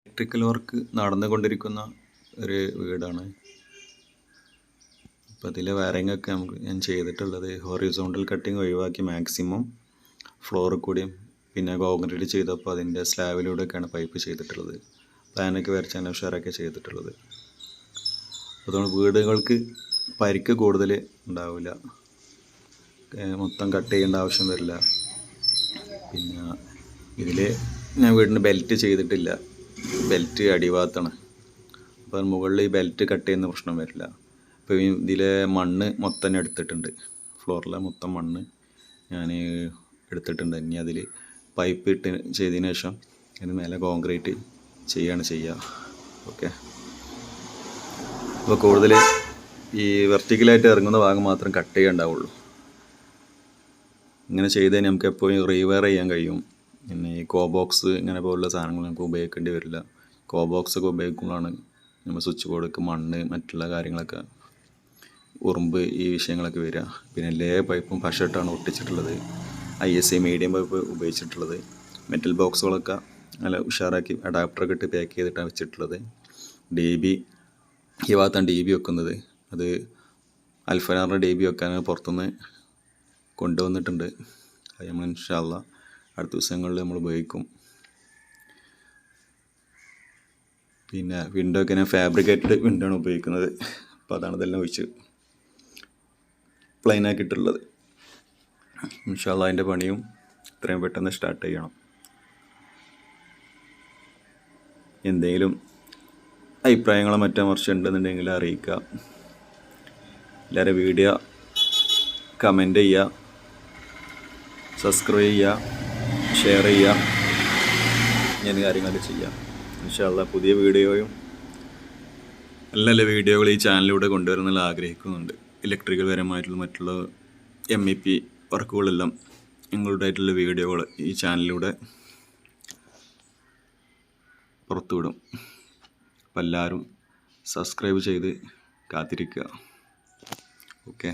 Electrical work നടന്നുകൊണ്ടിരിക്കുന്ന ഒരു വീടാണ്. അപ്പോൾ അതിലെ വയറിംഗ് ഒക്കെ ഞാൻ ചെയ്തിട്ടുള്ളത് ഹൊറിസോണ്ടൽ കട്ടിങ് ഒഴിവാക്കി മാക്സിമം ഫ്ലോറിൽ കൂടിയും പിന്നെ കോൺക്രീറ്റ് ചെയ്തപ്പോൾ അതിൻ്റെ സ്ലാബിലൂടെയൊക്കെയാണ് പൈപ്പ് ചെയ്തിട്ടുള്ളത്. പ്ലാനൊക്കെ വരച്ചാൽ ഉഷാറൊക്കെ ചെയ്തിട്ടുള്ളത്. അതുകൊണ്ട് വീടുകൾക്ക് പരിക്ക് കൂടുതൽ ഉണ്ടാവില്ല, മൊത്തം കട്ട് ചെയ്യേണ്ട ആവശ്യം വരില്ല. പിന്നെ ഇതിൽ ഞാൻ വീടിന് ബെൽറ്റ് ചെയ്തിട്ടില്ല, ബെൽറ്റ് അടിഭാഗത്താണ്. അപ്പോൾ മുകളിൽ ഈ ബെൽറ്റ് കട്ട് ചെയ്യുന്ന പ്രശ്നം വരില്ല. ഇപ്പോൾ ഇതിലെ മണ്ണ് മൊത്തം എടുത്തിട്ടുണ്ട്, ഫ്ലോറിലെ മൊത്തം മണ്ണ് ഞാൻ എടുത്തിട്ടുണ്ട്. ഇനി അതിൽ പൈപ്പ് ഇട്ട് ചെയ്തതിന് ശേഷം അതിന് മേലെ കോൺക്രീറ്റ് ചെയ്യുക. ഓക്കെ. അപ്പോൾ കൂടുതൽ ഈ വെർട്ടിക്കലായിട്ട് ഇറങ്ങുന്ന ഭാഗം മാത്രം കട്ട് ചെയ്യാണ്ടാവുള്ളൂ. ഇങ്ങനെ ചെയ്താൽ നമുക്ക് എപ്പോഴും റീവയർ ചെയ്യാൻ കഴിയും. പിന്നെ ഈ ബോക്സ് ഇങ്ങനെ പോലുള്ള സാധനങ്ങൾ നമുക്ക് ഉപയോഗിക്കേണ്ടി വരില്ല. ബോക്സ് ഒക്കെ ഉപയോഗിക്കുമ്പോഴാണ് നമ്മൾ സ്വിച്ച് ബോർഡൊക്കെ മണ്ണ് മറ്റുള്ള കാര്യങ്ങളൊക്കെ ഉറുമ്പ് ഈ വിഷയങ്ങളൊക്കെ വരിക. പിന്നെ എല്ലാ പൈപ്പും പശിട്ടാണ് ഒട്ടിച്ചിട്ടുള്ളത്. ISA മീഡിയം പൈപ്പ് ഉപയോഗിച്ചിട്ടുള്ളത്. മെറ്റൽ ബോക്സുകളൊക്കെ നല്ല ഉഷാറാക്കി അഡാപ്റ്ററൊക്കെ ഇട്ട് പാക്ക് ചെയ്തിട്ടാണ് വെച്ചിട്ടുള്ളത്. DB ഈ ഭാഗത്താണ് DB വെക്കുന്നത്. അത് അൽഫനാറിൻ്റെ DB വെക്കാനാണ് പുറത്തുനിന്ന് കൊണ്ടുവന്നിട്ടുണ്ട്. അത് നമ്മൾ ഇൻഷാ അല്ലാഹ് അടുത്ത ദിവസങ്ങളിൽ നമ്മൾ ഉപയോഗിക്കും. പിന്നെ വിൻഡോ ഒക്കെ ഞാൻ ഫാബ്രിക്കേറ്റഡ് വിൻഡോ ആണ് ഉപയോഗിക്കുന്നത്. അപ്പോൾ അതാണ് ഇതെല്ലാം ഒഴിച്ച് പ്ലെയിൻ ആക്കിയിട്ടുള്ളത്. ഇൻഷാ അല്ലാഹ് അതിൻ്റെ പണിയും എത്രയും പെട്ടെന്ന് സ്റ്റാർട്ട് ചെയ്യണം. എന്തെങ്കിലും അഭിപ്രായങ്ങളോ മറ്റോ മറിച്ച് ഉണ്ടെന്നുണ്ടെങ്കിൽ അറിയിക്കുക. എല്ലാവരും വീഡിയോ കമൻറ്റ് ചെയ്യുക, സബ്സ്ക്രൈബ് ചെയ്യുക, ഷെയർ ചെയ്യുക, ഇങ്ങനെ കാര്യങ്ങളൊക്കെ ചെയ്യുക. ഇൻഷാ അല്ലാഹ് പുതിയ വീഡിയോയും നല്ല വീഡിയോകൾ ഈ ചാനലിലൂടെ കൊണ്ടുവരുന്നതിൽ ആഗ്രഹിക്കുന്നുണ്ട്. ഇലക്ട്രിക്കൽ പരമായിട്ടുള്ള മറ്റുള്ള MEP വർക്കുകളെല്ലാം നിങ്ങളുടേതായിട്ടുള്ള വീഡിയോകൾ ഈ ചാനലിലൂടെ പുറത്തുവിടും. അപ്പോൾ എല്ലാവരും സബ്സ്ക്രൈബ് ചെയ്ത് കാത്തിരിക്കുക. ഓക്കെ.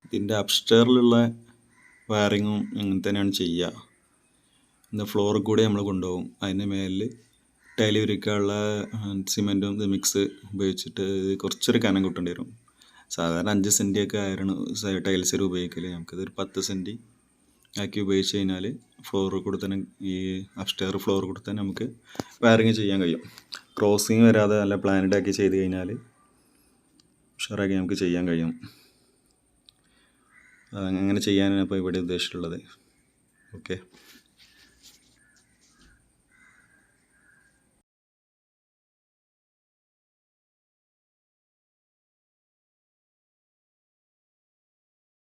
ഇതിൻ്റെ അപ്സ്റ്റെയറിലുള്ള വയറിങ്ങും ഇങ്ങനെ തന്നെയാണ് ചെയ്യുക. ഇന്ന് ഫ്ലോറിൽ കൂടെ നമ്മൾ കൊണ്ടുപോകും. അതിൻ്റെ മേലിൽ ടൈല് വിരിക്കാനുള്ള സിമെൻറ്റും മിക്സ് ഉപയോഗിച്ചിട്ട് കുറച്ചൊരു കനം കൂട്ടേണ്ടി വരും. സാധാരണ 5 സെൻറ്റിയൊക്കെ ആയിരുന്നു ടൈൽസിൽ ഉപയോഗിക്കൽ. നമുക്കിതൊരു 10 സെൻറ്റി ആക്കി ഉപയോഗിച്ച് കഴിഞ്ഞാൽ ഫ്ലോറിൽ കൂടെ തന്നെ ഈ അപ്സ്റ്റെയർ ഫ്ലോറിൽ കൂടെ തന്നെ നമുക്ക് വയറിങ് ചെയ്യാൻ കഴിയും. ക്രോസിങ് വരാതെ നല്ല പ്ലാനഡ് ആക്കി ചെയ്ത് കഴിഞ്ഞാൽ ഉഷാറാക്കി നമുക്ക് ചെയ്യാൻ കഴിയും. അങ്ങനെ ചെയ്യാനാണ് ഇപ്പോൾ ഇവിടെ ഉദ്ദേശിച്ചിട്ടുള്ളത്. ഓക്കെ.